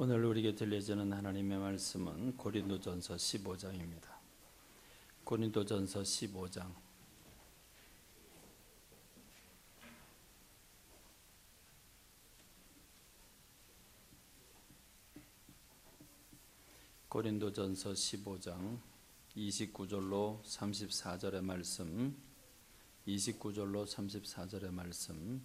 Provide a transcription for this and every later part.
오늘 우리에게 들려지는 하나님의 말씀은 고린도전서 15장입니다. 고린도전서 15장. 고린도전서 15장 29절로 34절의 말씀, 29절로 34절의 말씀,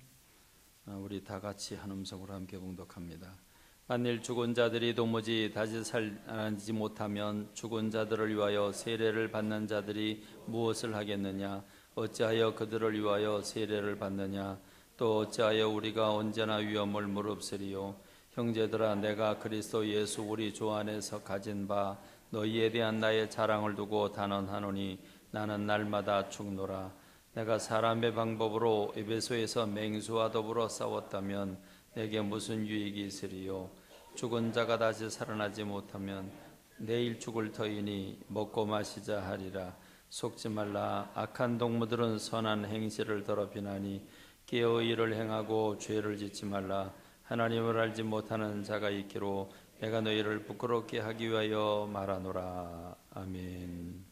우리 다 같이 한 음성으로 함께 봉독합니다. 만일 죽은 자들이 도무지 다시 살아나지 못하면 죽은 자들을 위하여 세례를 받는 자들이 무엇을 하겠느냐? 어찌하여 그들을 위하여 세례를 받느냐? 또 어찌하여 우리가 언제나 위험을 무릅쓰리요? 형제들아, 내가 그리스도 예수 우리 주 안에서 가진 바 너희에 대한 나의 자랑을 두고 단언하노니 나는 날마다 죽노라. 내가 사람의 방법으로 에베소에서 맹수와 더불어 싸웠다면 내게 무슨 유익이 있으리요? 죽은 자가 다시 살아나지 못하면 내일 죽을 터이니 먹고 마시자 하리라. 속지 말라. 악한 동무들은 선한 행실을 더럽히나니 깨어 일을 행하고 죄를 짓지 말라. 하나님을 알지 못하는 자가 있기로 내가 너희를 부끄럽게 하기 위하여 말하노라. 아멘.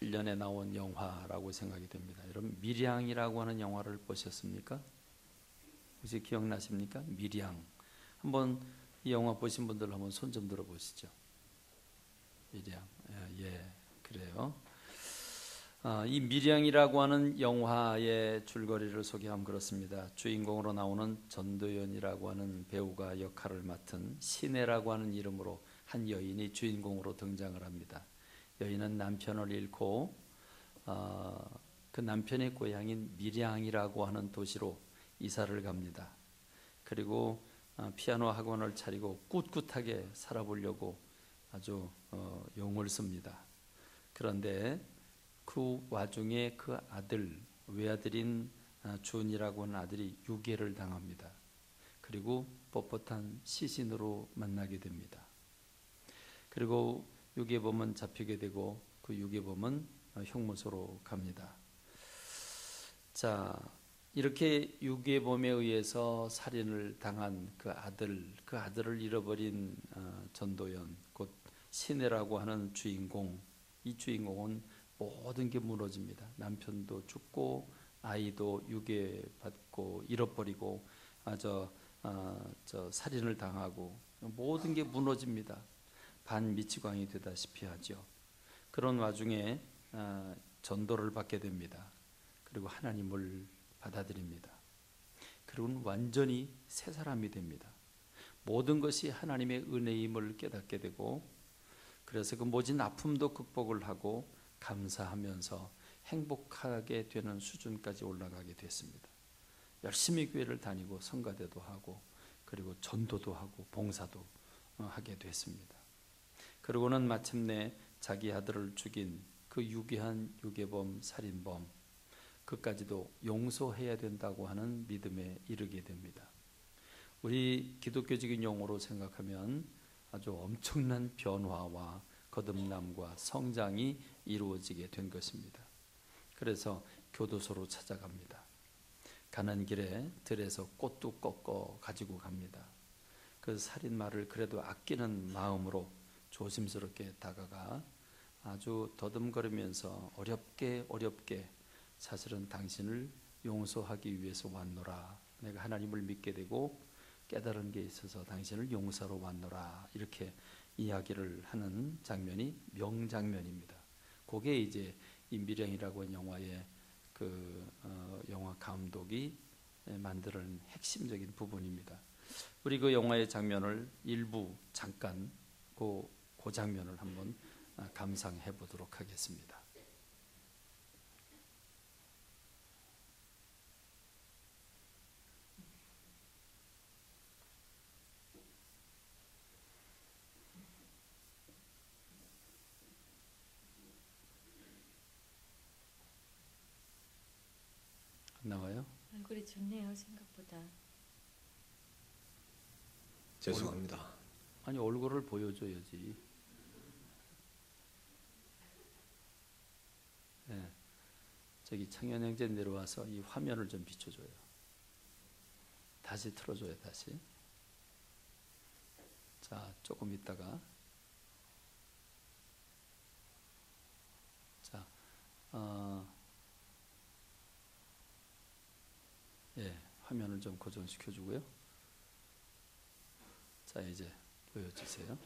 1년에 나온 영화라고 생각이 됩니다. 여러분, 밀양이라고 하는 영화를 보셨습니까? 혹시 기억나십니까? 밀양. 한번 이 영화 보신 분들 한번 손 좀 들어보시죠. 밀양. 예, 그래요. 이 밀양이라고 하는 영화의 줄거리를 소개하면 그렇습니다. 주인공으로 나오는 전도연이라고 하는 배우가 역할을 맡은 신혜라고 하는 이름으로 한 여인이 주인공으로 등장을 합니다. 여인은 남편을 잃고 그 남편의 고향인 밀양이라고 하는 도시로 이사를 갑니다. 그리고 피아노 학원을 차리고 꿋꿋하게 살아보려고 아주 용을 씁니다. 그런데 그 와중에 그 아들, 외아들인 준이라고 하는 아들이 유괴를 당합니다. 그리고 뻣뻣한 시신으로 만나게 됩니다. 그리고 유괴범은 잡히게 되고 그 유괴범은 형무소로 갑니다. 자, 이렇게 유괴범에 의해서 살인을 당한 그 아들을 잃어버린 전도연, 곧 신혜라고 하는 주인공, 이 주인공은 모든 게 무너집니다. 남편도 죽고 아이도 유괴받고 잃어버리고 살인을 당하고 모든 게 무너집니다. 반미치광이 되다시피 하죠. 그런 와중에 전도를 받게 됩니다. 그리고 하나님을 받아들입니다. 그리고는 완전히 새 사람이 됩니다. 모든 것이 하나님의 은혜임을 깨닫게 되고, 그래서 그 모진 아픔도 극복을 하고 감사하면서 행복하게 되는 수준까지 올라가게 됐습니다. 열심히 교회를 다니고 성가대도 하고 그리고 전도도 하고 봉사도 하게 됐습니다. 그리고는 마침내 자기 아들을 죽인 그 유괴한 유괴범, 살인범, 그까지도 용서해야 된다고 하는 믿음에 이르게 됩니다. 우리 기독교적인 용어로 생각하면 아주 엄청난 변화와 거듭남과 성장이 이루어지게 된 것입니다. 그래서 교도소로 찾아갑니다. 가는 길에 들에서 꽃도 꺾어 가지고 갑니다. 그 살인마를 그래도 아끼는 마음으로 조심스럽게 다가가 아주 더듬거리면서 어렵게 사실은 당신을 용서하기 위해서 왔노라. 내가 하나님을 믿게 되고 깨달은 게 있어서 당신을 용서하러 왔노라. 이렇게 이야기를 하는 장면이 명장면입니다. 그게 이제 이 밀양이라고 하는 영화의 영화 감독이 만드는 핵심적인 부분입니다. 우리 그 영화의 장면을 일부 잠깐 그 장면을 한번 감상해 보도록 하겠습니다. 나와요? 얼굴이 좋네요, 생각보다. 죄송합니다. 아니, 얼굴을 보여줘야지. 네. 저기 창현 형제 내려와서 이 화면을 좀 비춰줘요. 다시 틀어줘요. 다시. 자, 조금 있다가 자, 화면을 좀 고정시켜 주고요. 자, 이제 보여주세요.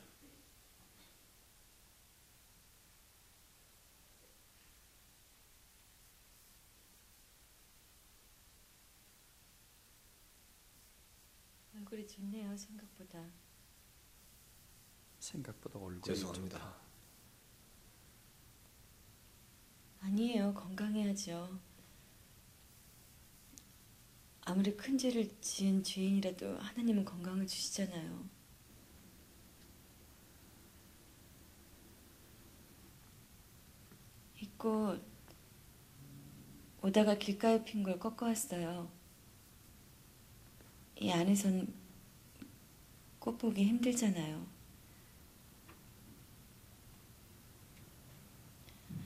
얼굴이 좋네요, 생각보다. 생각보다 얼굴이 죄송합니다. 좋다. 아니에요, 건강해야죠. 아무리 큰 죄를 지은 죄인이라도 하나님은 건강을 주시잖아요. 이 꽃 오다가 길가에 핀 걸 꺾어왔어요. 이 안에선 꽃 보기 힘들잖아요.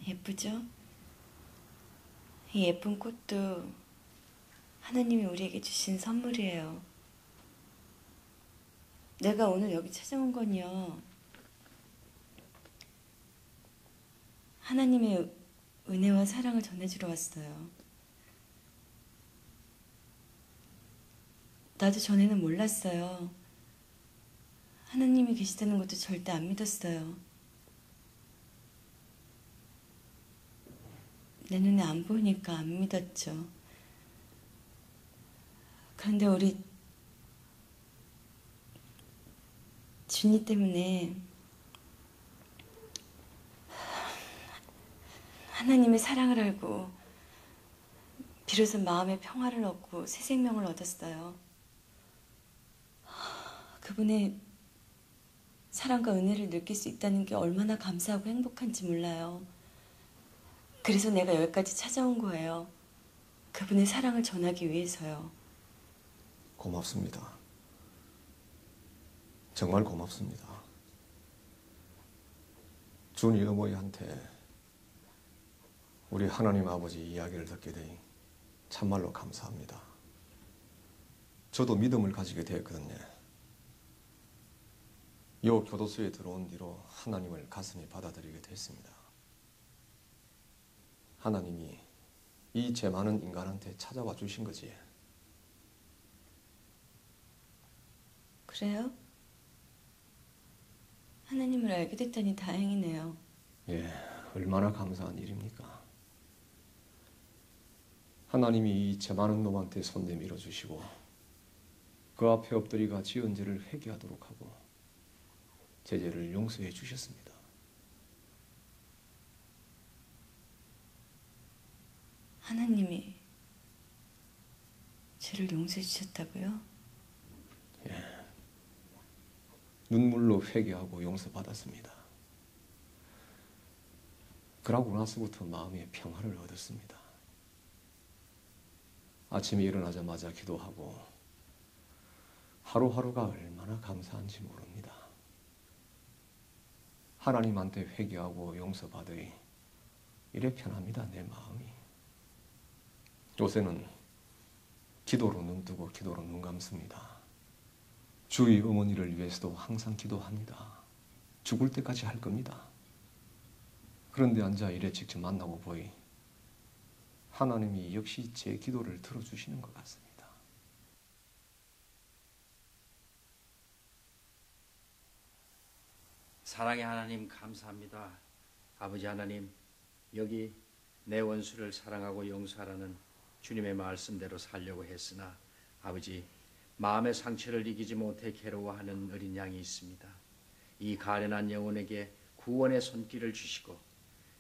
예쁘죠? 이 예쁜 꽃도 하나님이 우리에게 주신 선물이에요. 내가 오늘 여기 찾아온 건요, 하나님의 은혜와 사랑을 전해주러 왔어요. 나도 전에는 몰랐어요. 하나님이 계시다는 것도 절대 안 믿었어요. 내 눈에 안 보이니까 안 믿었죠. 그런데 우리 준이 때문에 하나님의 사랑을 알고 비로소 마음의 평화를 얻고 새 생명을 얻었어요. 그분의 사랑과 은혜를 느낄 수 있다는 게 얼마나 감사하고 행복한지 몰라요. 그래서 내가 여기까지 찾아온 거예요. 그분의 사랑을 전하기 위해서요. 고맙습니다. 정말 고맙습니다. 준이 어머니한테 우리 하나님 아버지 이야기를 듣게 되니 참말로 감사합니다. 저도 믿음을 가지게 되었거든요. 이 교도소에 들어온 뒤로 하나님을 가슴에 받아들이게 됐습니다. 하나님이 이 죄 많은 인간한테 찾아와 주신 거지. 그래요? 하나님을 알게 됐다니 다행이네요. 예, 얼마나 감사한 일입니까? 하나님이 이 죄 많은 놈한테 손 내밀어 주시고 그 앞에 엎드리가 지은 죄를 회개하도록 하고 제 죄를 용서해 주셨습니다. 하나님이 죄를 용서해 주셨다고요? 눈물로 회개하고 용서받았습니다. 그러고 나서부터 마음의 평화를 얻었습니다. 아침에 일어나자마자 기도하고 하루하루가 얼마나 감사한지 모릅니다. 하나님한테 회개하고 용서받으니 이래 편합니다, 내 마음이. 요새는 기도로 눈 뜨고 기도로 눈 감습니다. 주의 어머니를 위해서도 항상 기도합니다. 죽을 때까지 할 겁니다. 그런데 앉아 이래 직접 만나고 보니 하나님이 역시 제 기도를 들어주시는 것 같습니다. 사랑의 하나님 감사합니다. 아버지 하나님, 여기 내 원수를 사랑하고 용서하라는 주님의 말씀대로 살려고 했으나 아버지, 마음의 상처를 이기지 못해 괴로워하는 어린 양이 있습니다. 이 가련한 영혼에게 구원의 손길을 주시고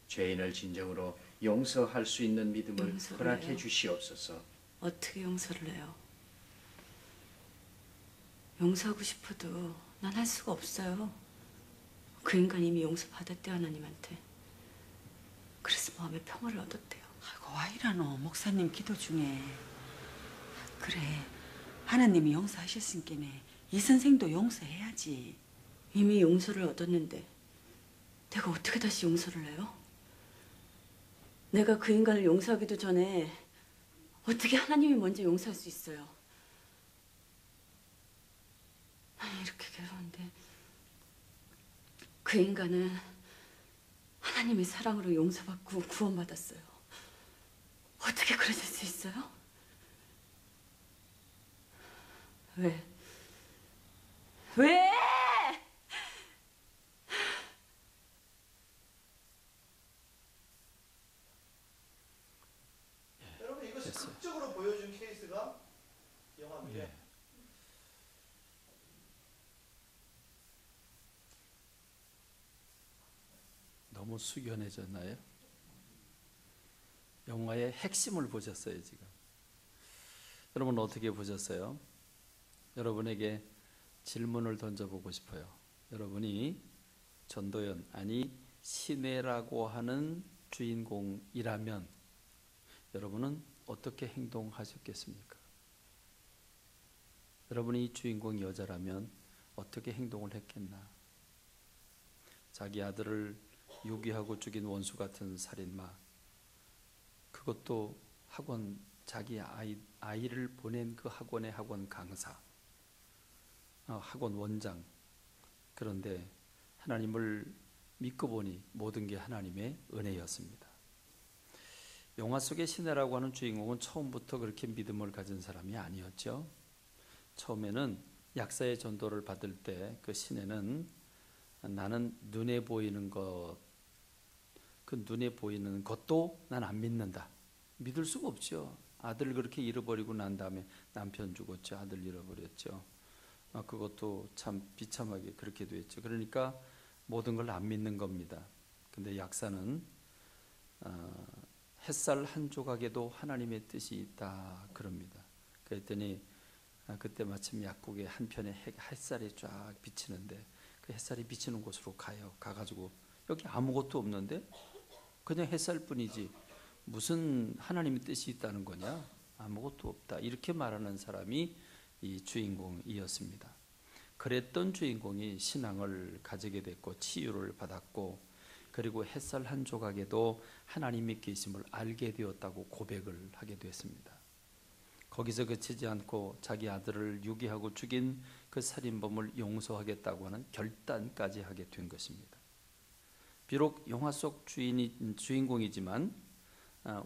죄인을 진정으로 용서할 수 있는 믿음을 용서를 허락해 해요? 주시옵소서. 어떻게 용서를 해요? 용서하고 싶어도 난 할 수가 없어요. 그 인간 이미 용서받았대요, 하나님한테. 그래서 마음의 평화를 얻었대요. 아이고, 와 이라노 목사님 기도 중에. 그래, 하나님이 용서하셨으니까네 이 선생도 용서해야지. 이미 용서를 얻었는데 내가 어떻게 다시 용서를 해요? 내가 그 인간을 용서하기도 전에 어떻게 하나님이 먼저 용서할 수 있어요? 아니, 이렇게 괴로운데 그 인간은 하나님의 사랑으로 용서받고 구원받았어요. 어떻게 그러실 수 있어요? 왜? 왜? 여러분 이것이 됐어요. 극적으로 보여준 케이스가 영화입니다. 예. 너무 숙연해졌나요? 영화의 핵심을 보셨어요, 지금. 여러분 어떻게 보셨어요? 여러분에게 질문을 던져보고 싶어요. 여러분이 전도연, 아니 신혜라고 하는 주인공이라면 여러분은 어떻게 행동하셨겠습니까? 여러분이 이 주인공 여자라면 어떻게 행동을 했겠나? 자기 아들을 유기하고 죽인 원수 같은 살인마, 그것도 학원, 자기 아이를 보낸 그 학원의 학원 강사, 학원 원장. 그런데 하나님을 믿고 보니 모든 게 하나님의 은혜였습니다. 영화 속의 신혜라고 하는 주인공은 처음부터 그렇게 믿음을 가진 사람이 아니었죠. 처음에는 약사의 전도를 받을 때 그 신혜는 나는 눈에 보이는 것, 그 눈에 보이는 것도 난 안 믿는다. 믿을 수가 없죠. 아들 그렇게 잃어버리고 난 다음에 남편 죽었죠. 아들 잃어버렸죠. 그것도 참 비참하게 그렇게 됐죠. 그러니까 모든 걸 안 믿는 겁니다. 근데 약사는 햇살 한 조각에도 하나님의 뜻이 있다 그럽니다. 그랬더니 그때 마침 약국의 한편에 햇살이 쫙 비치는데 그 햇살이 비치는 곳으로 가요. 가가지고 여기 아무것도 없는데 그냥 햇살뿐이지 무슨 하나님의 뜻이 있다는 거냐? 아무것도 없다. 이렇게 말하는 사람이 이 주인공이었습니다. 그랬던 주인공이 신앙을 가지게 됐고 치유를 받았고 그리고 햇살 한 조각에도 하나님의 계심을 알게 되었다고 고백을 하게 됐습니다. 거기서 그치지 않고 자기 아들을 유기하고 죽인 그 살인범을 용서하겠다고 하는 결단까지 하게 된 것입니다. 비록 영화 속 주인공이지만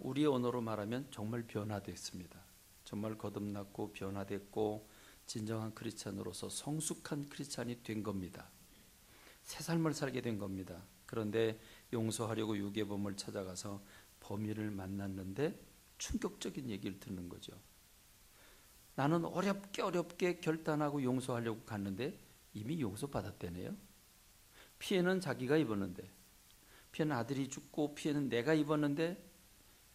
우리의 언어로 말하면 정말 변화됐습니다. 정말 거듭났고 변화됐고 진정한 크리스찬으로서 성숙한 크리스찬이 된 겁니다. 새 삶을 살게 된 겁니다. 그런데 용서하려고 유괴범을 찾아가서 범인을 만났는데 충격적인 얘기를 듣는 거죠. 나는 어렵게 결단하고 용서하려고 갔는데 이미 용서받았다네요. 피해는 자기가 입었는데, 피해는 아들이 죽고 피해는 내가 입었는데,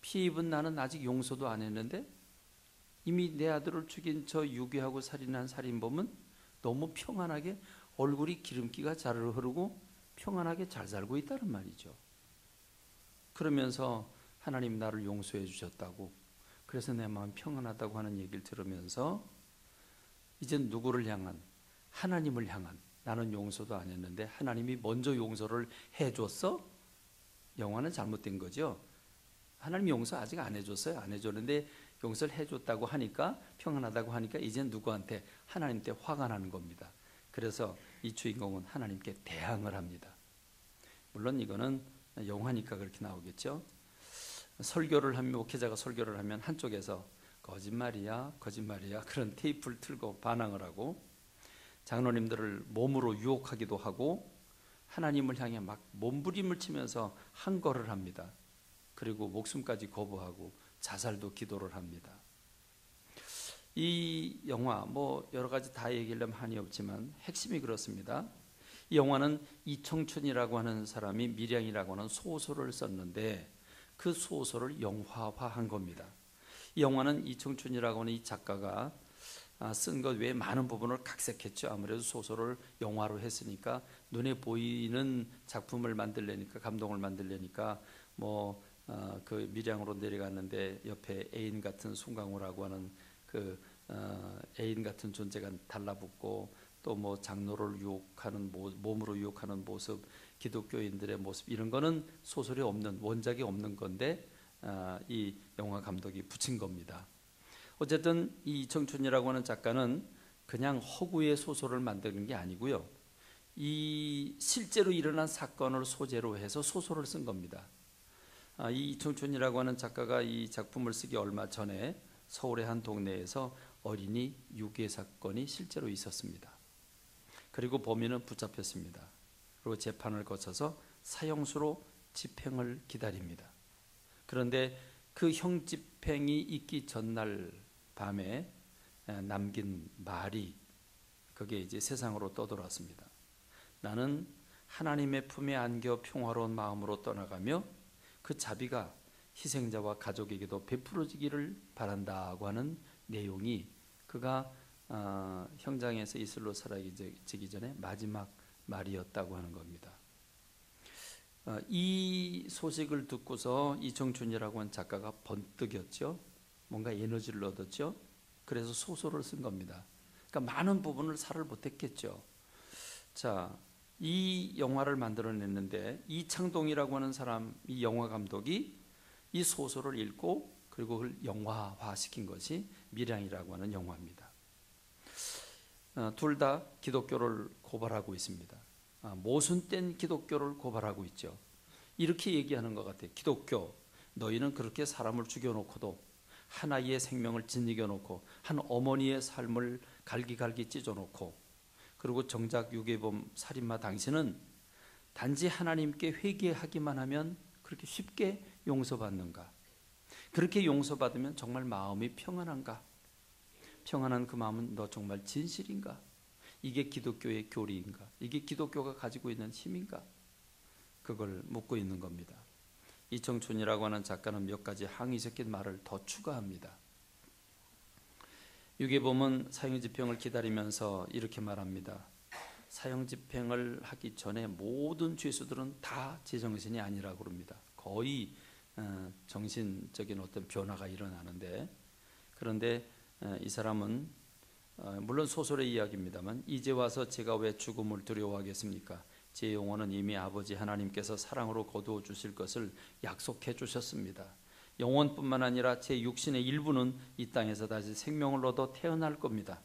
피해 입은 나는 아직 용서도 안 했는데 이미 내 아들을 죽인 저 유괴하고 살인한 살인범은 너무 평안하게 얼굴이 기름기가 잘 흐르고 평안하게 잘 살고 있다는 말이죠. 그러면서 하나님 나를 용서해 주셨다고, 그래서 내 마음 평안하다고 하는 얘기를 들으면서 이젠 누구를 향한, 하나님을 향한, 나는 용서도 안 했는데 하나님이 먼저 용서를 해줬어? 영화는 잘못된 거죠. 하나님 용서 아직 안 해줬어요. 안 해줬는데 용서를 해줬다고 하니까, 평안하다고 하니까 이젠 누구한테? 하나님께 화가 나는 겁니다. 그래서 이 주인공은 하나님께 대항을 합니다. 물론 이거는 영화니까 그렇게 나오겠죠. 설교를 하면, 목회자가 설교를 하면 한쪽에서 거짓말이야 그런 테이프를 틀고 반항을 하고, 장로님들을 몸으로 유혹하기도 하고, 하나님을 향해 막 몸부림을 치면서 항거를 합니다. 그리고 목숨까지 거부하고 자살도 기도를 합니다. 이 영화 뭐 여러 가지 다 얘기하려면 한이 없지만 핵심이 그렇습니다. 이 영화는 이청춘이라고 하는 사람이 밀양이라고 하는 소설을 썼는데 그 소설을 영화화한 겁니다. 이 영화는 이청춘이라고 하는 이 작가가 쓴 것 외에 많은 부분을 각색했죠. 아무래도 소설을 영화로 했으니까 눈에 보이는 작품을 만들려니까, 감동을 만들려니까 그 밀양으로 내려갔는데 옆에 애인 같은 송강호라고 하는 그 애인 같은 존재가 달라붙고, 또 장로를 유혹하는 몸으로 유혹하는 모습, 기독교인들의 모습, 이런 거는 소설에 없는, 원작이 없는 건데 이 영화 감독이 붙인 겁니다. 어쨌든 이 이청춘이라고 하는 작가는 그냥 허구의 소설을 만드는 게 아니고요. 이 실제로 일어난 사건을 소재로 해서 소설을 쓴 겁니다. 이 이청춘이라고 하는 작가가 이 작품을 쓰기 얼마 전에 서울의 한 동네에서 어린이 유괴 사건이 실제로 있었습니다. 그리고 범인은 붙잡혔습니다. 그리고 재판을 거쳐서 사형수로 집행을 기다립니다. 그런데 그 형 집행이 있기 전날 밤에 남긴 말이 그게 이제 세상으로 떠돌았습니다. 나는 하나님의 품에 안겨 평화로운 마음으로 떠나가며 그 자비가 희생자와 가족에게도 베풀어지기를 바란다고 하는 내용이 그가 형장에서 이슬로 사라지기 전에 마지막 말이었다고 하는 겁니다. 이 소식을 듣고서 이청춘이라고 하는 작가가 번뜩였죠. 뭔가 에너지를 얻었죠. 그래서 소설을 쓴 겁니다. 그러니까 많은 부분을 살을 못했겠죠. 자, 이 영화를 만들어냈는데 이창동이라고 하는 사람, 이 영화 감독이 이 소설을 읽고 그리고 그걸 영화화시킨 것이 밀양이라고 하는 영화입니다. 둘 다 기독교를 고발하고 있습니다. 모순된 기독교를 고발하고 있죠. 이렇게 얘기하는 것 같아요. 기독교, 너희는 그렇게 사람을 죽여놓고도 한 아이의 생명을 짓이겨놓고 한 어머니의 삶을 갈기갈기 찢어놓고 그리고 정작 유괴범 살인마 당신은 단지 하나님께 회개하기만 하면 그렇게 쉽게 용서받는가? 그렇게 용서받으면 정말 마음이 평안한가? 평안한 그 마음은 너 정말 진실인가? 이게 기독교의 교리인가? 이게 기독교가 가지고 있는 힘인가? 그걸 묻고 있는 겁니다. 이청춘이라고 하는 작가는 몇 가지 항의 섞인 말을 더 추가합니다. 유괴범은 사형집행을 기다리면서 이렇게 말합니다. 사형집행을 하기 전에 모든 죄수들은 다 제정신이 아니라고 그럽니다. 거의 정신적인 어떤 변화가 일어나는데, 그런데 이 사람은 물론 소설의 이야기입니다만, 이제 와서 제가 왜 죽음을 두려워하겠습니까? 제 영혼은 이미 아버지 하나님께서 사랑으로 거두어 주실 것을 약속해 주셨습니다. 영혼뿐만 아니라 제 육신의 일부는 이 땅에서 다시 생명을 얻어 태어날 겁니다.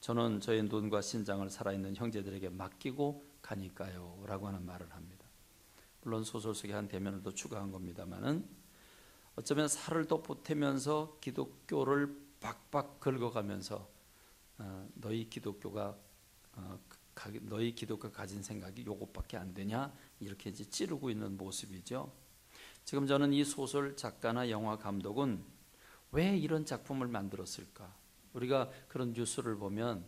저는 저의 눈과 신장을 살아있는 형제들에게 맡기고 가니까요 라고 하는 말을 합니다. 물론 소설 속에 한 대면을 더 추가한 겁니다만은 어쩌면 살을 더 보태면서 기독교를 박박 긁어가면서 너희 기독교가 가진 생각이 요것밖에 안 되냐 이렇게 이제 찌르고 있는 모습이죠. 지금 저는 이 소설 작가나 영화 감독은 왜 이런 작품을 만들었을까? 우리가 그런 뉴스를 보면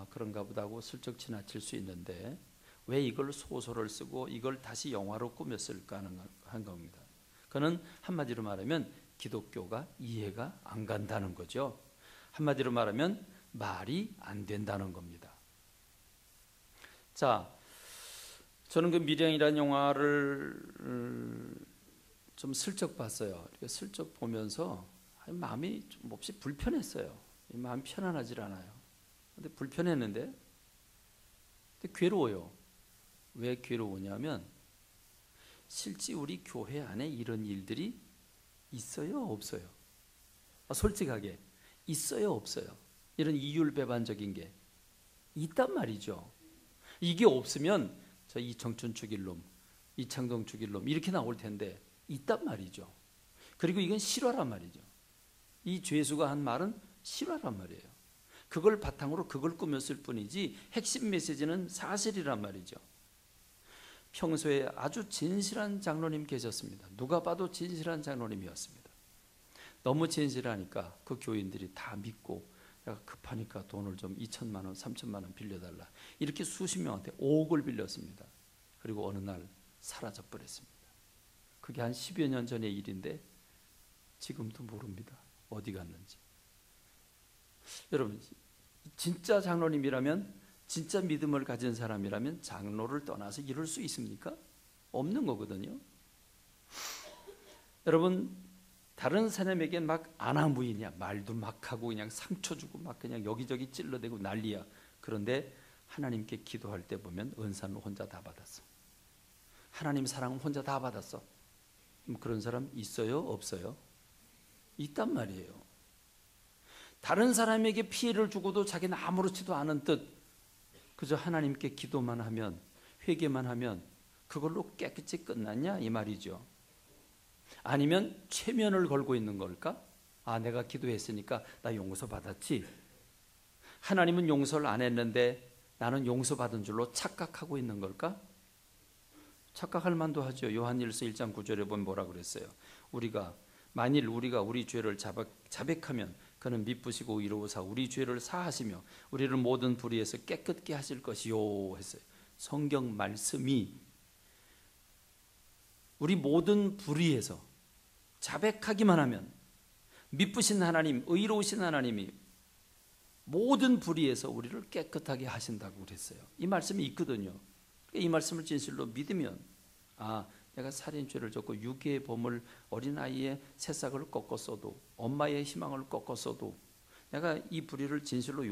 그런가 보다 하고 슬쩍 지나칠 수 있는데 왜 이걸 소설을 쓰고 이걸 다시 영화로 꾸몄을까 하는 겁니다. 그는 한마디로 말하면 기독교가 이해가 안 간다는 거죠. 한마디로 말하면 말이 안 된다는 겁니다. 자, 저는 그 밀양이라는 영화를 좀 슬쩍 봤어요. 슬쩍 보면서 마음이 좀 몹시 불편했어요. 마음이 편안하지 않아요. 근데 불편했는데 근데 괴로워요. 왜 괴로우냐면 실제 우리 교회 안에 이런 일들이 있어요, 없어요? 솔직하게 있어요, 없어요? 이런 이율배반적인 게 있단 말이죠. 이게 없으면 저 이청춘 죽일 놈, 이창동 죽일 놈 이렇게 나올 텐데 있단 말이죠. 그리고 이건 실화란 말이죠. 이 죄수가 한 말은 실화란 말이에요. 그걸 바탕으로 그걸 꾸몄을 뿐이지 핵심 메시지는 사실이란 말이죠. 평소에 아주 진실한 장로님 계셨습니다. 누가 봐도 진실한 장로님이었습니다. 너무 진실하니까 그 교인들이 다 믿고 내가 급하니까 돈을 좀 2천만 원, 3천만 원 빌려달라. 이렇게 수십 명한테 5억을 빌렸습니다. 그리고 어느 날 사라져 버렸습니다. 그게 한 10여 년 전의 일인데 지금도 모릅니다. 어디 갔는지. 여러분, 진짜 장로님이라면, 진짜 믿음을 가진 사람이라면 장로를 떠나서 이럴 수 있습니까? 없는 거거든요. 여러분, 다른 사람에게 막 아나무인이야. 말도 막 하고 그냥 상처 주고 막 그냥 여기저기 찔러대고 난리야. 그런데 하나님께 기도할 때 보면 은사는 혼자 다 받았어. 하나님 사랑은 혼자 다 받았어. 그런 사람 있어요? 없어요? 있단 말이에요. 다른 사람에게 피해를 주고도 자기는 아무렇지도 않은 듯 그저 하나님께 기도만 하면, 회개만 하면 그걸로 깨끗이 끝났냐 이 말이죠. 아니면 최면을 걸고 있는 걸까? 아, 내가 기도했으니까 나 용서받았지. 하나님은 용서를 안 했는데 나는 용서받은 줄로 착각하고 있는 걸까? 착각할 만도 하죠. 요한일서 1장 9절에 보면 뭐라 그랬어요? 만일 우리가 우리 죄를 자백하면 그는 미쁘시고 의로우사 우리 죄를 사하시며 우리를 모든 불의에서 깨끗게 하실 것이요 했어요. 성경 말씀이 우리 모든 불의에서 자백하기만 하면 미쁘신 하나님, 의로우신 하나님이 모든 불의에서 우리를 깨끗하게 하신다고 그랬어요. 이 말씀이 있거든요. 이 말씀을 진실로 믿으면, 아, 내가 살인죄를 졌고 유괴의 범을 어린아이의 새싹을 꺾었어도, 엄마의 희망을 꺾었어도 내가 이 불의를 진실로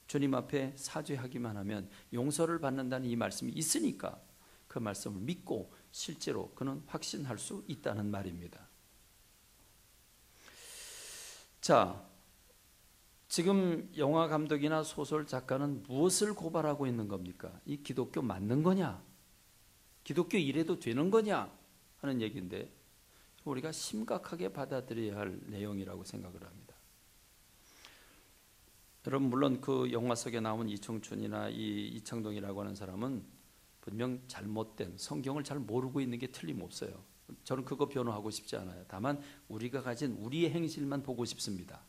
주님 앞에 사죄하기만 하면 용서를 받는다는 이 말씀이 있으니까 그 말씀을 믿고 실제로 그는 확신할 수 있다는 말입니다. 자, 지금 영화 감독이나 소설 작가는 무엇을 고발하고 있는 겁니까? 이 기독교 맞는 거냐? 기독교 이래도 되는 거냐? 하는 얘기인데 우리가 심각하게 받아들여야 할 내용이라고 생각을 합니다. 여러분, 물론 그 영화 속에 나온 이청춘이나 이창동이라고 하는 사람은 분명 잘못된, 성경을 잘 모르고 있는 게 틀림없어요. 저는 그거 변호하고 싶지 않아요. 다만 우리가 가진 우리의 행실만 보고 싶습니다.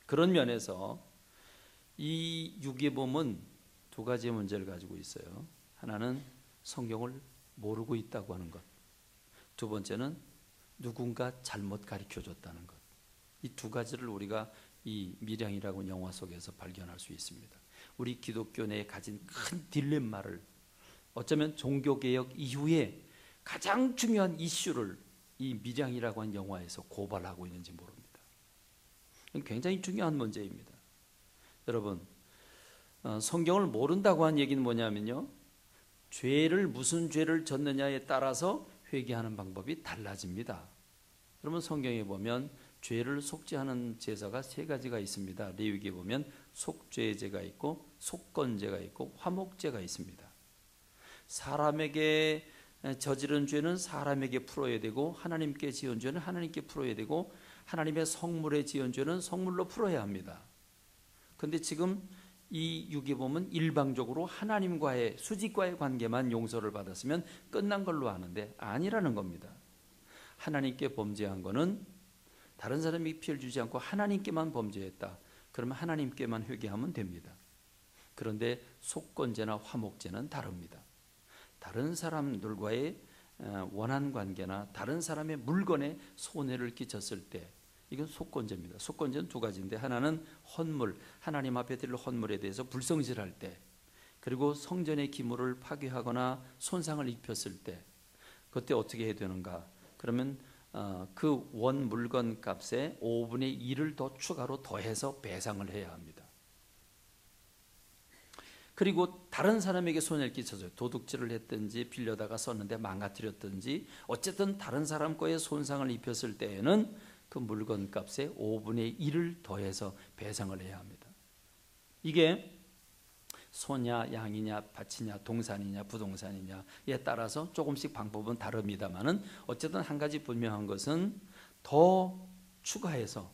그런 면에서 이 유괴범은 두 가지의 문제를 가지고 있어요. 하나는 성경을 모르고 있다고 하는 것, 두 번째는 누군가 잘못 가르쳐줬다는 것. 이 두 가지를 우리가 이 밀양이라고 하는 영화 속에서 발견할 수 있습니다. 우리 기독교 내에 가진 큰 딜레마를, 어쩌면 종교개혁 이후에 가장 중요한 이슈를 이 밀양이라고 하는 영화에서 고발하고 있는지 모릅니다. 굉장히 중요한 문제입니다. 여러분, 성경을 모른다고 한 얘기는 뭐냐면요, 무슨 죄를 졌느냐에 따라서 회개하는 방법이 달라집니다. 여러분, 성경에 보면 죄를 속죄하는 제사가 세 가지가 있습니다. 레위기에 보면 속죄제가 있고 속건제가 있고 화목제가 있습니다. 사람에게 저지른 죄는 사람에게 풀어야 되고, 하나님께 지은 죄는 하나님께 풀어야 되고, 하나님의 성물에 지은 죄는 성물로 풀어야 합니다. 그런데 지금 이 유괴범은 일방적으로 하나님과의, 수직과의 관계만 용서를 받았으면 끝난 걸로 아는데 아니라는 겁니다. 하나님께 범죄한 거는 다른 사람이 피해를 주지 않고 하나님께만 범죄했다. 그러면 하나님께만 회개하면 됩니다. 그런데 속건제나 화목제는 다릅니다. 다른 사람들과의 원한 관계나 다른 사람의 물건에 손해를 끼쳤을 때, 이건 속건제입니다. 속건제는 두 가지인데, 하나는 헌물, 하나님 앞에 드릴 헌물에 대해서 불성실할 때, 그리고 성전의 기물을 파괴하거나 손상을 입혔을 때, 그때 어떻게 해야 되는가? 그러면 그 원 물건 값에 5분의 1을 더 추가로 더해서 배상을 해야 합니다. 그리고 다른 사람에게 손해를 끼쳐줘요. 도둑질을 했든지 빌려다가 썼는데 망가뜨렸든지 어쨌든 다른 사람 거에 손상을 입혔을 때에는 그 물건 값에 5분의 1을 더해서 배상을 해야 합니다. 이게 소냐, 양이냐, 밭이냐, 동산이냐, 부동산이냐에 따라서 조금씩 방법은 다릅니다만은 어쨌든 한 가지 분명한 것은 더 추가해서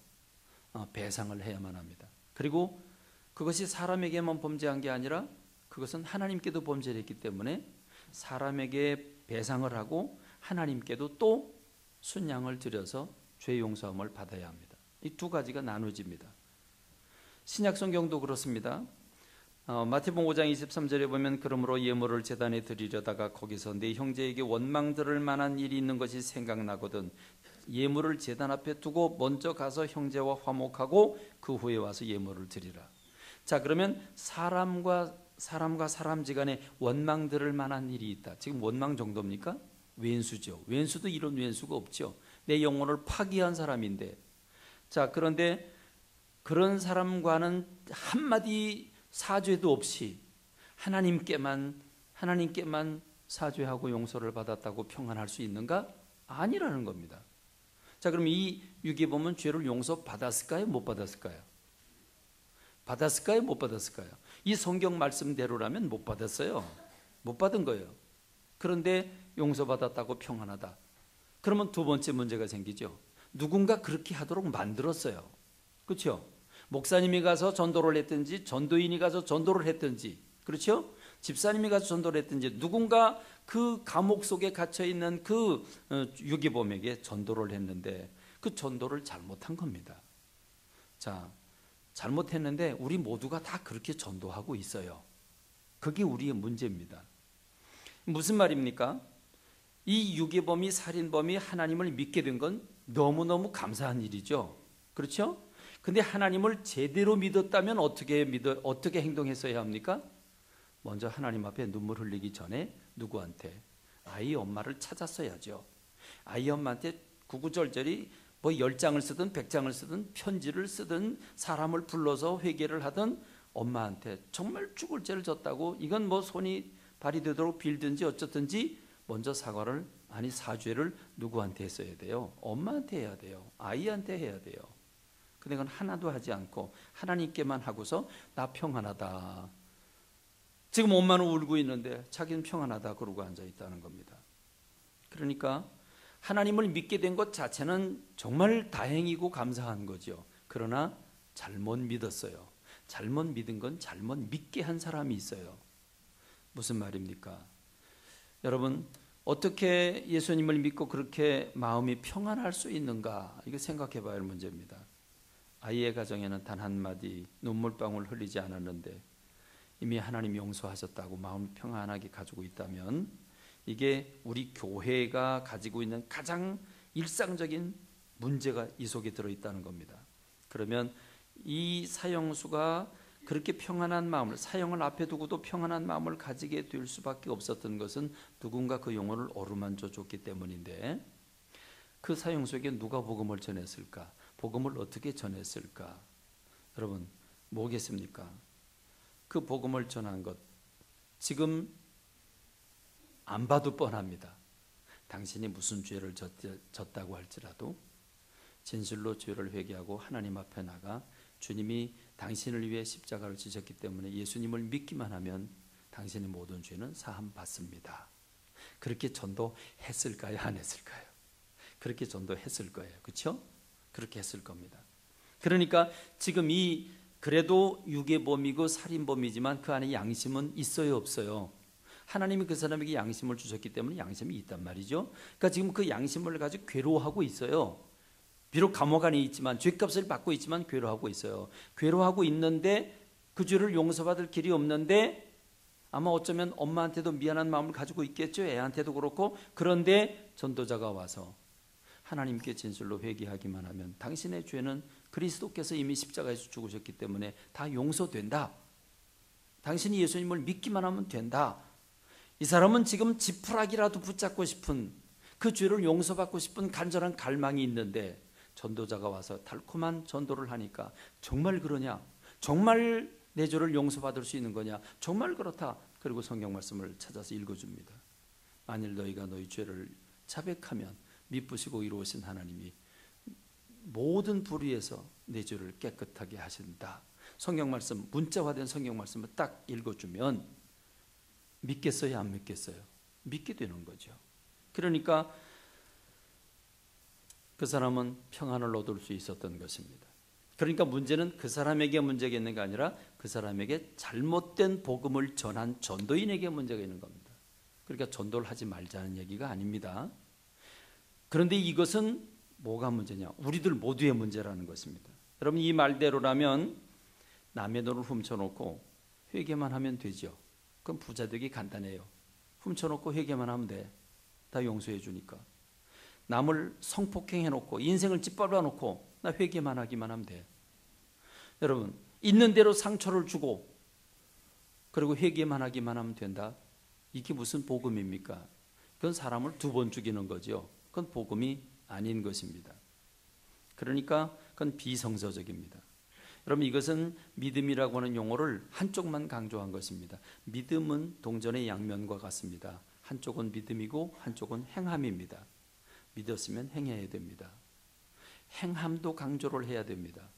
배상을 해야만 합니다. 그리고 그것이 사람에게만 범죄한 게 아니라 그것은 하나님께도 범죄를 했기 때문에 사람에게 배상을 하고 하나님께도 또 순양을 드려서 죄 용서함을 받아야 합니다. 이 두 가지가 나누집니다. 신약 성경도 그렇습니다. 마태복음 5장 23절에 보면 그러므로 예물을 제단에 드리려다가 거기서 내 형제에게 원망 들을 만한 일이 있는 것이 생각나거든 예물을 제단 앞에 두고 먼저 가서 형제와 화목하고 그 후에 와서 예물을 드리라. 자, 그러면 사람과 사람지간에 원망 들을 만한 일이 있다. 지금 원망 정도입니까? 왼수죠. 왼수도 이런 왼수가 없죠. 내 영혼을 파기한 사람인데, 자, 그런데 그런 사람과는 한마디 사죄도 없이 하나님께만 사죄하고 용서를 받았다고 평안할 수 있는가? 아니라는 겁니다. 자, 그럼 이 유괴범은 죄를 용서받았을까요? 못 받았을까요? 받았을까요? 못 받았을까요? 이 성경 말씀대로라면 못 받았어요. 못 받은 거예요. 그런데 용서받았다고 평안하다. 그러면 두 번째 문제가 생기죠. 누군가 그렇게 하도록 만들었어요. 그렇죠? 목사님이 가서 전도를 했든지 전도인이 가서 전도를 했든지, 그렇죠? 집사님이 가서 전도를 했든지 누군가 그 감옥 속에 갇혀 있는 그 유기범에게 전도를 했는데 그 전도를 잘못한 겁니다. 자, 잘못했는데 우리 모두가 다 그렇게 전도하고 있어요. 그게 우리의 문제입니다. 무슨 말입니까? 이 유기범이 살인범이 하나님을 믿게 된 건 너무너무 감사한 일이죠. 그렇죠? 근데 하나님을 제대로 믿었다면 어떻게 행동했어야 합니까? 먼저 하나님 앞에 눈물 흘리기 전에 누구한테? 아이 엄마를 찾았어야죠. 아이 엄마한테 구구절절히 뭐 10장을 쓰든 100장을 쓰든 편지를 쓰든 사람을 불러서 회개를 하든 엄마한테 정말 죽을 죄를 졌다고 이건 뭐 손이 발이 되도록 빌든지 어쩌든지 먼저 사죄를 누구한테 했어야 돼요? 엄마한테 해야 돼요. 아이한테 해야 돼요. 근데 그건 하나도 하지 않고 하나님께만 하고서 나 평안하다. 지금 엄마는 울고 있는데 자기는 평안하다 그러고 앉아 있다는 겁니다. 그러니까 하나님을 믿게 된 것 자체는 정말 다행이고 감사한 거죠. 그러나 잘못 믿었어요. 잘못 믿은 건 잘못 믿게 한 사람이 있어요. 무슨 말입니까? 여러분, 어떻게 예수님을 믿고 그렇게 마음이 평안할 수 있는가? 이거 생각해 봐야 할 문제입니다. 아이의 가정에는 단 한마디 눈물방울 흘리지 않았는데 이미 하나님 용서하셨다고 마음 평안하게 가지고 있다면 이게 우리 교회가 가지고 있는 가장 일상적인 문제가 이 속에 들어있다는 겁니다. 그러면 이 사형수가 그렇게 평안한 마음을, 사형을 앞에 두고도 평안한 마음을 가지게 될 수밖에 없었던 것은 누군가 그 영혼을 어루만져 줬기 때문인데, 그 사형수에게 누가 복음을 전했을까? 복음을 어떻게 전했을까? 여러분, 뭐겠습니까? 그 복음을 전한 것 지금 안 봐도 뻔합니다. 당신이 무슨 죄를 졌다고 할지라도 진실로 죄를 회개하고 하나님 앞에 나가 주님이 당신을 위해 십자가를 지셨기 때문에 예수님을 믿기만 하면 당신의 모든 죄는 사함 받습니다. 그렇게 전도했을까요? 안 했을까요? 그렇게 전도했을 거예요. 그렇죠? 그렇게 했을 겁니다. 그러니까 지금 이 그래도 유괴범이고 살인범이지만 그 안에 양심은 있어요, 없어요? 하나님이 그 사람에게 양심을 주셨기 때문에 양심이 있단 말이죠. 그러니까 지금 그 양심을 가지고 괴로워하고 있어요. 비록 감옥 안에 있지만, 죄값을 받고 있지만 괴로워하고 있어요. 괴로워하고 있는데 그 죄를 용서받을 길이 없는데 아마 어쩌면 엄마한테도 미안한 마음을 가지고 있겠죠. 애한테도 그렇고. 그런데 전도자가 와서 하나님께 진실로 회개하기만 하면 당신의 죄는 그리스도께서 이미 십자가에서 죽으셨기 때문에 다 용서된다. 당신이 예수님을 믿기만 하면 된다. 이 사람은 지금 지푸라기라도 붙잡고 싶은, 그 죄를 용서받고 싶은 간절한 갈망이 있는데 전도자가 와서 달콤한 전도를 하니까 정말 그러냐? 정말 내 죄를 용서받을 수 있는 거냐? 정말 그렇다. 그리고 성경 말씀을 찾아서 읽어줍니다. 만일 너희가 너희 죄를 자백하면 미쁘시고 이로우신 하나님이 모든 불의에서 내 죄를 깨끗하게 하신다. 성경 말씀, 문자화된 성경 말씀을 딱 읽어주면 믿겠어요, 안 믿겠어요? 믿게 되는 거죠. 그러니까 그 사람은 평안을 얻을 수 있었던 것입니다. 그러니까 문제는 그 사람에게 문제가 있는 게 아니라 그 사람에게 잘못된 복음을 전한 전도인에게 문제가 있는 겁니다. 그러니까 전도를 하지 말자는 얘기가 아닙니다. 그런데 이것은 뭐가 문제냐? 우리들 모두의 문제라는 것입니다. 여러분, 이 말대로라면 남의 돈을 훔쳐놓고 회개만 하면 되죠. 그럼 부자 되기 간단해요. 훔쳐놓고 회개만 하면 돼. 다 용서해 주니까. 남을 성폭행해놓고 인생을 짓밟아놓고 나 회개만 하기만 하면 돼. 여러분, 있는 대로 상처를 주고 그리고 회개만 하기만 하면 된다. 이게 무슨 복음입니까? 그건 사람을 2번 죽이는 거죠. 그건 복음이 아닌 것입니다. 그러니까 그건 비성서적입니다. 여러분, 이것은 믿음이라고 하는 용어를 한쪽만 강조한 것입니다. 믿음은 동전의 양면과 같습니다. 한쪽은 믿음이고 한쪽은 행함입니다. 믿었으면 행해야 됩니다. 행함도 강조를 해야 됩니다.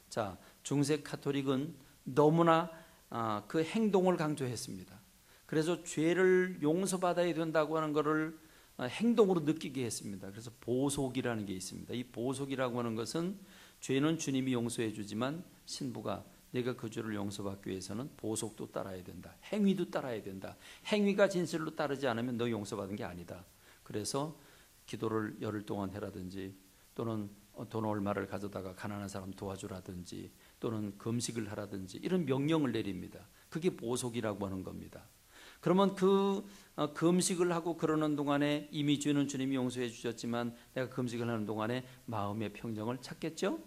자, 중세 카톨릭은 너무나 그 행동을 강조했습니다. 그래서 죄를 용서받아야 된다고 하는 것을 행동으로 느끼게 했습니다. 그래서 보속이라는 게 있습니다. 이 보속이라고 하는 것은 죄는 주님이 용서해 주지만 신부가 내가 그 죄를 용서받기 위해서는 보속도 따라야 된다. 행위도 따라야 된다. 행위가 진실로 따르지 않으면 너 용서받은 게 아니다. 그래서 기도를 열흘 동안 해라든지 또는 돈 얼마를 가져다가 가난한 사람 도와주라든지 또는 금식을 하라든지 이런 명령을 내립니다. 그게 보속이라고 하는 겁니다. 그러면 그 금식을 하고 그러는 동안에 이미 죄는 주님이 용서해 주셨지만 내가 금식을 하는 동안에 마음의 평정을 찾겠죠?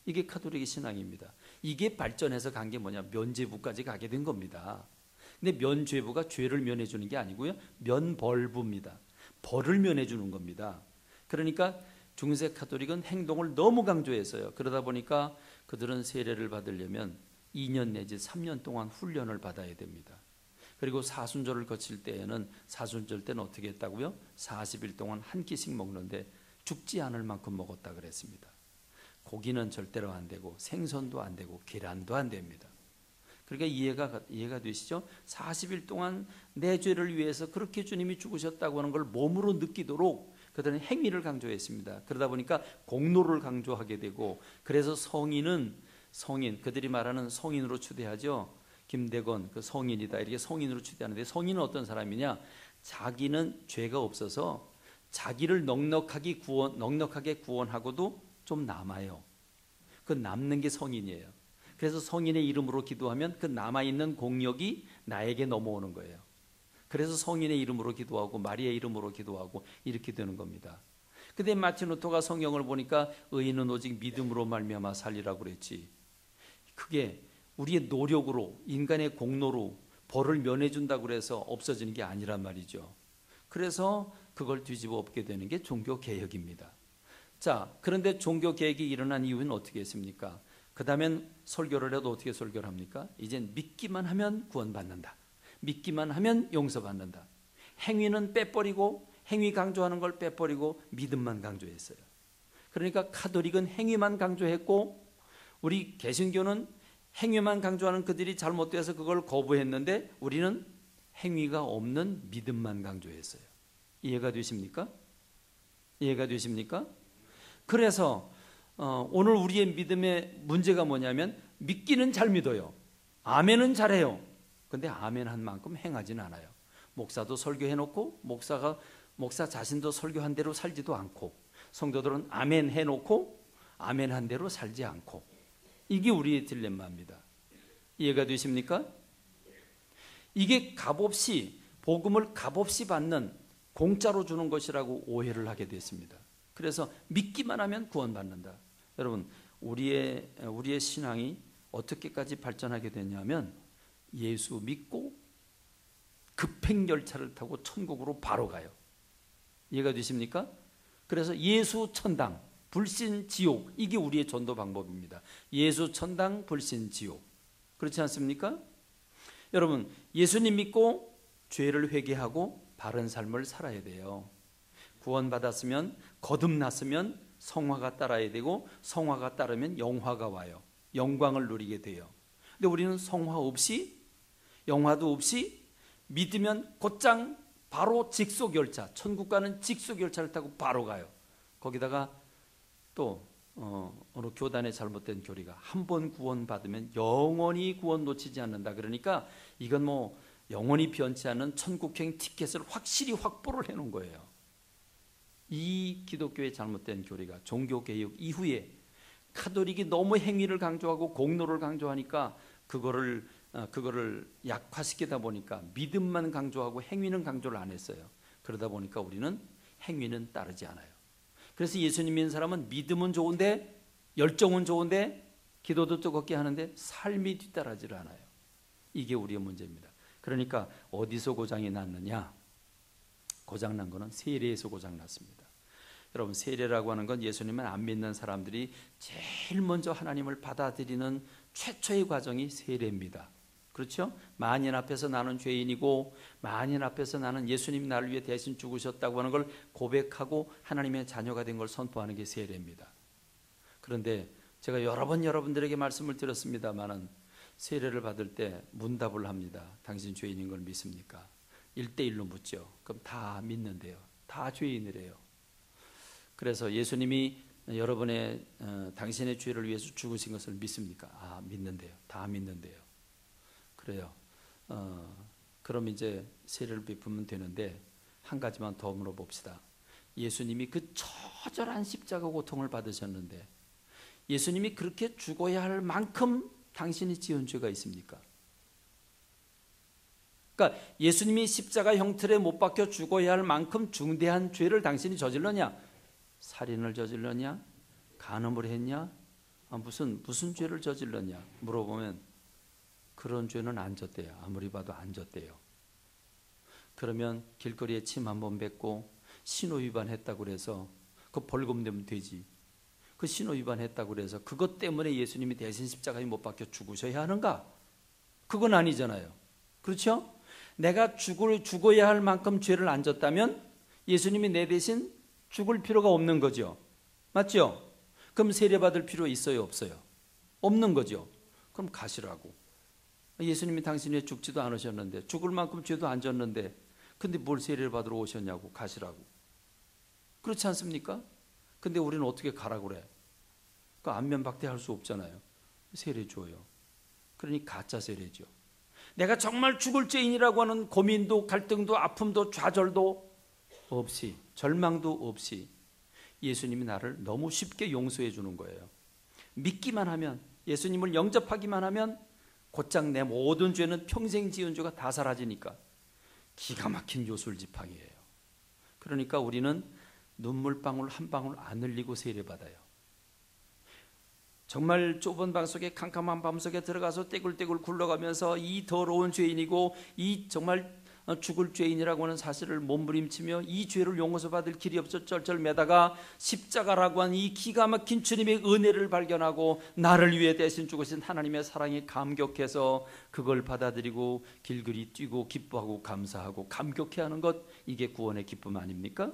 이게 가톨릭의 신앙입니다. 이게 발전해서 간 게 뭐냐? 면죄부까지 가게 된 겁니다. 근데 면죄부가 죄를 면해 주는 게 아니고요. 면벌부입니다. 벌을 면해 주는 겁니다. 그러니까 중세 가톨릭은 행동을 너무 강조했어요. 그러다 보니까 그들은 세례를 받으려면 2년 내지 3년 동안 훈련을 받아야 됩니다. 그리고 사순절을 거칠 때에는 사순절 때는 어떻게 했다고요? 40일 동안 한 끼씩 먹는데 죽지 않을 만큼 먹었다 그랬습니다. 고기는 절대로 안 되고 생선도 안 되고 계란도 안 됩니다. 그러니까 이해가 되시죠? 40일 동안 내 죄를 위해서 그렇게 주님이 죽으셨다고 하는 걸 몸으로 느끼도록 그들은 행위를 강조했습니다. 그러다 보니까 공로를 강조하게 되고 그래서 성인 그들이 말하는 성인으로 추대하죠. 김대건 그 성인이다 이렇게 성인으로 추대하는데 성인은 어떤 사람이냐? 자기는 죄가 없어서 자기를 넉넉하게 구원하고도 좀 남아요. 그 남는 게 성인이에요. 그래서 성인의 이름으로 기도하면 그 남아있는 공력이 나에게 넘어오는 거예요. 그래서 성인의 이름으로 기도하고 마리아의 이름으로 기도하고 이렇게 되는 겁니다. 근데 마틴 루터가 성경을 보니까 의인은 오직 믿음으로 말미암아 살리라고 그랬지. 그게 우리의 노력으로 인간의 공로로 벌을 면해준다고 그래서 없어지는 게 아니란 말이죠. 그래서 그걸 뒤집어 엎게 되는 게 종교개혁입니다. 자, 그런데 종교개혁이 일어난 이유는 어떻게 했습니까? 그 다음엔 설교를 해도 어떻게 설교를 합니까? 이젠 믿기만 하면 구원받는다. 믿기만 하면 용서받는다. 행위는 빼버리고 행위 강조하는 걸 빼버리고 믿음만 강조했어요. 그러니까 가톨릭은 행위만 강조했고 우리 개신교는 행위만 강조하는 그들이 잘못돼서 그걸 거부했는데 우리는 행위가 없는 믿음만 강조했어요. 이해가 되십니까? 이해가 되십니까? 그래서 오늘 우리의 믿음의 문제가 뭐냐면 믿기는 잘 믿어요. 아멘은 잘해요. 근데 아멘 한 만큼 행하진 않아요. 목사도 설교해놓고 목사 자신도 설교한 대로 살지도 않고 성도들은 아멘 해놓고 아멘 한 대로 살지 않고 이게 우리의 딜레마입니다. 이해가 되십니까? 이게 값없이 복음을 값없이 받는 공짜로 주는 것이라고 오해를 하게 됐습니다. 그래서 믿기만 하면 구원받는다. 여러분 우리의 신앙이 어떻게까지 발전하게 됐냐면 예수 믿고 급행열차를 타고 천국으로 바로 가요. 이해가 되십니까? 그래서 예수 천당 불신 지옥 이게 우리의 전도 방법입니다. 예수 천당 불신 지옥 그렇지 않습니까? 여러분 예수님 믿고 죄를 회개하고 바른 삶을 살아야 돼요. 구원받았으면 거듭났으면 성화가 따라야 되고 성화가 따르면 영화가 와요. 영광을 누리게 돼요. 근데 우리는 성화 없이 영화도 없이 믿으면 곧장 바로 직속열차 천국 가는 직속열차를 타고 바로 가요. 거기다가 또 어느 교단의 잘못된 교리가 한 번 구원받으면 영원히 구원 놓치지 않는다. 그러니까 이건 뭐 영원히 변치 않는 천국행 티켓을 확실히 확보를 해놓은 거예요. 이 기독교의 잘못된 교리가 종교개혁 이후에 가톨릭이 너무 행위를 강조하고 공로를 강조하니까 그거를 약화시키다 보니까 믿음만 강조하고 행위는 강조를 안 했어요. 그러다 보니까 우리는 행위는 따르지 않아요. 그래서 예수님 믿는 사람은 믿음은 좋은데 열정은 좋은데 기도도 뜨겁게 하는데 삶이 뒤따라지를 않아요. 이게 우리의 문제입니다. 그러니까 어디서 고장이 났느냐? 고장난 거는 세례에서 고장났습니다. 여러분 세례라고 하는 건 예수님을 안 믿는 사람들이 제일 먼저 하나님을 받아들이는 최초의 과정이 세례입니다. 그렇죠? 만인 앞에서 나는 죄인이고 만인 앞에서 나는 예수님이 나를 위해 대신 죽으셨다고 하는 걸 고백하고 하나님의 자녀가 된 걸 선포하는 게 세례입니다. 그런데 제가 여러 번 여러분들에게 말씀을 드렸습니다마는 세례를 받을 때 문답을 합니다. 당신 죄인인 걸 믿습니까? 1대1로 묻죠. 그럼 다 믿는데요. 다 죄인이래요. 그래서 예수님이 여러분의 당신의 죄를 위해서 죽으신 것을 믿습니까? 아, 믿는데요. 다 믿는데요. 그래요. 그럼 이제 세례를 베푸면 되는데 한 가지만 더 물어봅시다. 예수님이 그 처절한 십자가 고통을 받으셨는데 예수님이 그렇게 죽어야 할 만큼 당신이 지은 죄가 있습니까? 그러니까 예수님이 십자가 형틀에 못 박혀 죽어야 할 만큼 중대한 죄를 당신이 저질렀냐? 살인을 저질렀냐? 간음을 했냐? 무슨 죄를 저질렀냐? 물어보면 그런 죄는 안 졌대요. 아무리 봐도 안 졌대요. 그러면 길거리에 침 한 번 뱉고 신호 위반했다고 그래서 그 벌금 내면 되지. 그 신호 위반했다고 그래서 그것 때문에 예수님이 대신 십자가에 못 박혀 죽으셔야 하는가? 그건 아니잖아요. 그렇죠? 내가 죽어야 할 만큼 죄를 안 졌다면 예수님이 내 대신 죽을 필요가 없는 거죠. 맞죠? 그럼 세례받을 필요 있어요, 없어요? 없는 거죠. 그럼 가시라고. 예수님이 당신 왜 죽지도 않으셨는데, 죽을 만큼 죄도 안 졌는데 근데 뭘 세례를 받으러 오셨냐고. 가시라고. 그렇지 않습니까? 근데 우리는 어떻게 가라고 그래? 그 안면박대할 수 없잖아요. 세례 줘요. 그러니 가짜 세례죠. 내가 정말 죽을 죄인이라고 하는 고민도 갈등도 아픔도 좌절도 없이, 절망도 없이 예수님이 나를 너무 쉽게 용서해 주는 거예요. 믿기만 하면, 예수님을 영접하기만 하면 곧장 내 모든 죄는 평생 지은 죄가 다 사라지니까 기가 막힌 요술지팡이에요. 그러니까 우리는 눈물방울 한 방울 안 흘리고 세례받아요. 정말 좁은 방 속에 캄캄한 밤 속에 들어가서 떼굴떼굴 굴러가면서 이 더러운 죄인이고 이 정말 죽을 죄인이라고 하는 사실을 몸부림치며 이 죄를 용서받을 길이 없어 쩔쩔매다가 십자가라고 하는 이 기가 막힌 주님의 은혜를 발견하고 나를 위해 대신 죽으신 하나님의 사랑에 감격해서 그걸 받아들이고 길거리 뛰고 기뻐하고 감사하고 감격해하는 것, 이게 구원의 기쁨 아닙니까?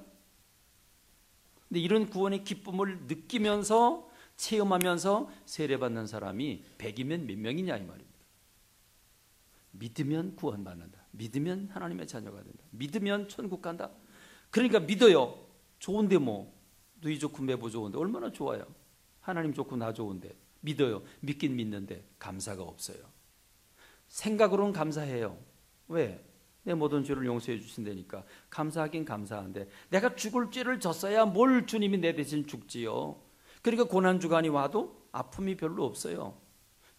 근데 이런 구원의 기쁨을 느끼면서 체험하면서 세례받는 사람이 100이면 몇 명이냐 이 말입니다. 믿으면 구원받는다. 믿으면 하나님의 자녀가 된다. 믿으면 천국 간다. 그러니까 믿어요. 좋은데 뭐 너희 좋고 매부 좋은데 얼마나 좋아요. 하나님 좋고 나 좋은데 믿어요. 믿긴 믿는데 감사가 없어요. 생각으로는 감사해요. 왜? 내 모든 죄를 용서해 주신다니까. 감사하긴 감사한데 내가 죽을 죄를 졌어야 뭘 주님이 내 대신 죽지요. 그러니까 고난주간이 와도 아픔이 별로 없어요.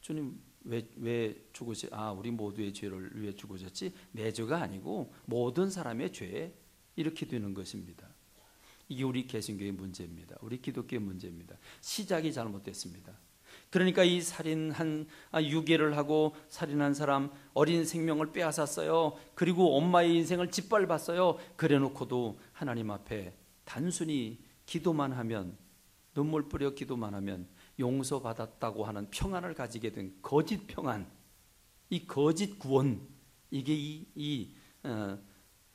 주님 왜 죽으시? 우리 모두의 죄를 위해 죽으셨지 내 죄가 아니고 모든 사람의 죄에 이렇게 되는 것입니다. 이게 우리 개신교의 문제입니다. 우리 기독교의 문제입니다. 시작이 잘못됐습니다. 그러니까 이 살인한 유괴를 하고 살인한 사람 어린 생명을 빼앗았어요. 그리고 엄마의 인생을 짓밟았어요. 그래놓고도 하나님 앞에 단순히 기도만 하면, 눈물 뿌려 기도만 하면 용서받았다고 하는 평안을 가지게 된 거짓 평안, 이 거짓 구원, 이게 이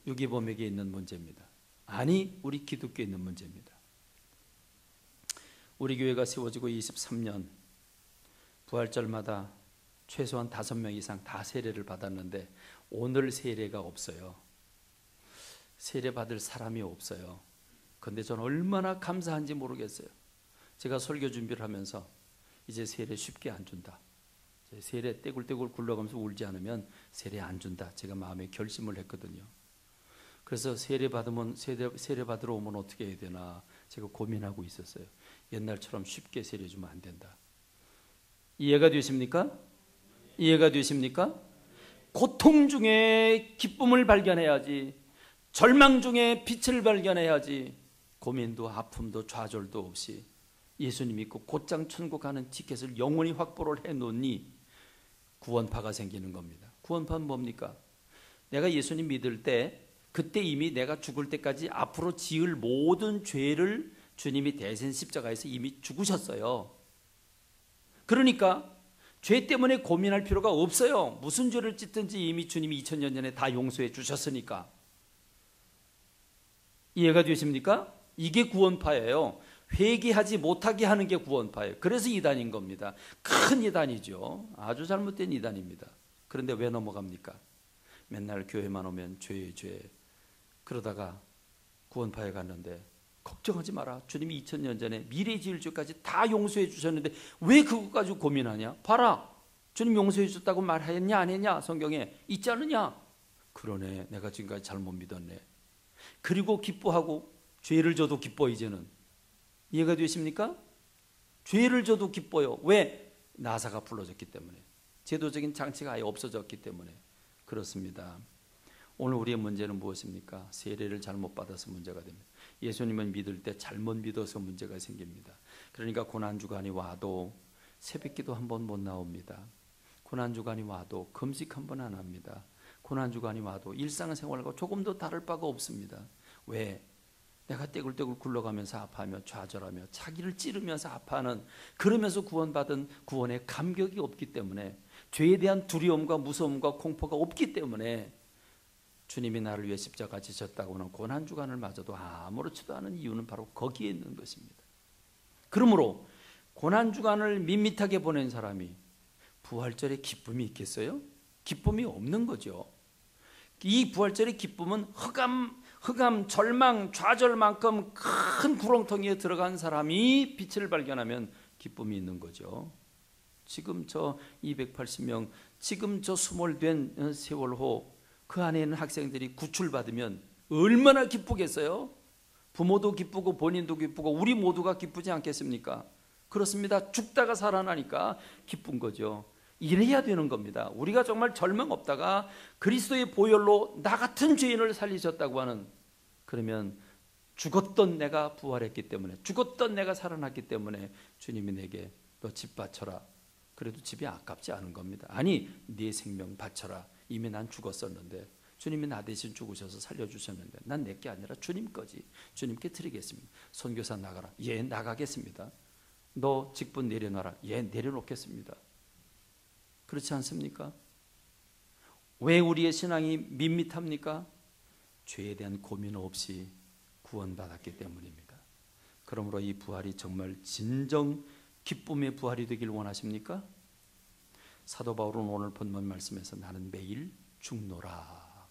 유괴범에게 있는 문제입니다. 아니 우리 기독교에 있는 문제입니다. 우리 교회가 세워지고 23년 부활절마다 최소한 5명 이상 다 세례를 받았는데 오늘 세례가 없어요. 세례 받을 사람이 없어요. 그런데 저는 얼마나 감사한지 모르겠어요. 제가 설교 준비를 하면서 이제 세례 쉽게 안 준다. 세례 떼굴떼굴 굴러가면서 울지 않으면 세례 안 준다. 제가 마음에 결심을 했거든요. 그래서 세례 받으러 오면 어떻게 해야 되나 제가 고민하고 있었어요. 옛날처럼 쉽게 세례 주면 안 된다. 이해가 되십니까? 이해가 되십니까? 고통 중에 기쁨을 발견해야지. 절망 중에 빛을 발견해야지. 고민도 아픔도 좌절도 없이 예수 믿고 곧장 천국 가는 티켓을 영원히 확보를 해놓으니 구원파가 생기는 겁니다. 구원파는 뭡니까? 내가 예수님 믿을 때 그때 이미 내가 죽을 때까지 앞으로 지을 모든 죄를 주님이 대신 십자가에서 이미 죽으셨어요. 그러니까 죄 때문에 고민할 필요가 없어요. 무슨 죄를 짓든지 이미 주님이 2000년 전에 다 용서해 주셨으니까. 이해가 되십니까? 이게 구원파예요. 회개하지 못하게 하는 게 구원파예요. 그래서 이단인 겁니다. 큰 이단이죠. 아주 잘못된 이단입니다. 그런데 왜 넘어갑니까? 맨날 교회만 오면 죄. 그러다가 구원파에 갔는데 걱정하지 마라. 주님이 2000년 전에 미래 지을 죄까지 다 용서해 주셨는데 왜 그것 가지고 고민하냐? 봐라. 주님 용서해 줬다고 말했냐 안 했냐? 성경에 있지 않느냐? 그러네. 내가 지금까지 잘못 믿었네. 그리고 기뻐하고 죄를 져도 기뻐. 이제는 이해가 되십니까? 죄를 져도 기뻐요. 왜? 나사가 풀어졌기 때문에. 제도적인 장치가 아예 없어졌기 때문에 그렇습니다. 오늘 우리의 문제는 무엇입니까? 세례를 잘못 받아서 문제가 됩니다. 예수님을 믿을 때 잘못 믿어서 문제가 생깁니다. 그러니까 고난주간이 와도 새벽기도 한 번 못 나옵니다. 고난주간이 와도 금식 한 번 안 합니다. 고난주간이 와도 일상생활과 조금 더 다를 바가 없습니다. 왜? 내가 떼굴떼굴 굴러가면서 아파하며 좌절하며 자기를 찌르면서 아파하는, 그러면서 구원받은 구원의 감격이 없기 때문에, 죄에 대한 두려움과 무서움과 공포가 없기 때문에 주님이 나를 위해 십자가 지셨다고 하는 고난주간을 맞아도 아무렇지도 않은 이유는 바로 거기에 있는 것입니다. 그러므로 고난주간을 밋밋하게 보낸 사람이 부활절에 기쁨이 있겠어요? 기쁨이 없는 거죠. 이 부활절의 기쁨은 흑암, 절망, 좌절만큼 큰 구렁텅이에 들어간 사람이 빛을 발견하면 기쁨이 있는 거죠. 지금 저 280명, 지금 저 수몰된 세월호 그 안에 있는 학생들이 구출받으면 얼마나 기쁘겠어요? 부모도 기쁘고 본인도 기쁘고 우리 모두가 기쁘지 않겠습니까? 그렇습니다. 죽다가 살아나니까 기쁜 거죠. 이래야 되는 겁니다. 우리가 정말 절망 없다가 그리스도의 보혈로 나 같은 죄인을 살리셨다고 하는, 그러면 죽었던 내가 부활했기 때문에, 죽었던 내가 살아났기 때문에 주님이 내게 너 집 바쳐라. 그래도 집이 아깝지 않은 겁니다. 아니, 네 생명 바쳐라. 이미 난 죽었었는데 주님이 나 대신 죽으셔서 살려주셨는데 난 내게 아니라 주님 거지. 주님께 드리겠습니다. 선교사 나가라. 예, 나가겠습니다. 너 직분 내려놔라. 예, 내려놓겠습니다. 그렇지 않습니까? 왜 우리의 신앙이 밋밋합니까? 죄에 대한 고민 없이 구원받았기 때문입니다. 그러므로 이 부활이 정말 진정 기쁨의 부활이 되길 원하십니까? 사도 바울은 오늘 본문 말씀에서 나는 매일 죽노라.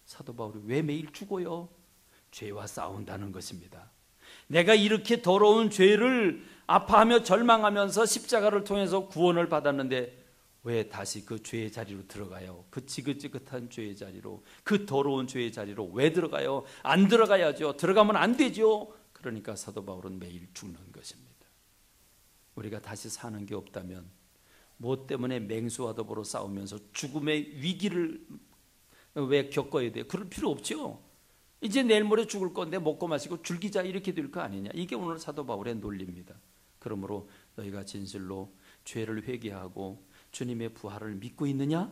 사도 바울이 왜 매일 죽어요? 죄와 싸운다는 것입니다. 내가 이렇게 더러운 죄를 아파하며 절망하면서 십자가를 통해서 구원을 받았는데 왜 다시 그 죄의 자리로 들어가요? 그 지긋지긋한 죄의 자리로, 그 더러운 죄의 자리로 왜 들어가요? 안 들어가야죠. 들어가면 안 되죠. 그러니까 사도 바울은 매일 죽는 것입니다. 우리가 다시 사는 게 없다면 무엇 때문에 맹수와 더불어 싸우면서 죽음의 위기를 왜 겪어야 돼요? 그럴 필요 없죠. 이제 내일 모레 죽을 건데 먹고 마시고 즐기자, 이렇게 될 거 아니냐. 이게 오늘 사도 바울의 논리입니다. 그러므로 너희가 진실로 죄를 회개하고 주님의 부활을 믿고 있느냐?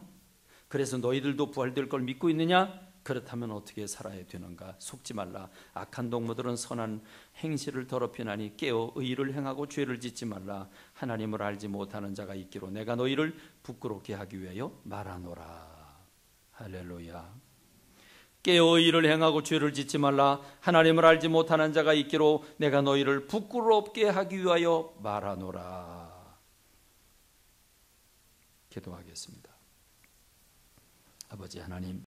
그래서 너희들도 부활될 걸 믿고 있느냐? 그렇다면 어떻게 살아야 되는가? 속지 말라. 악한 동무들은 선한 행실을 더럽히나니 깨어 의를 행하고 죄를 짓지 말라. 하나님을 알지 못하는 자가 있기로 내가 너희를 부끄럽게 하기 위하여 말하노라. 할렐루야. 깨어 의를 행하고 죄를 짓지 말라. 하나님을 알지 못하는 자가 있기로 내가 너희를 부끄럽게 하기 위하여 말하노라. 기도하겠습니다. 아버지 하나님,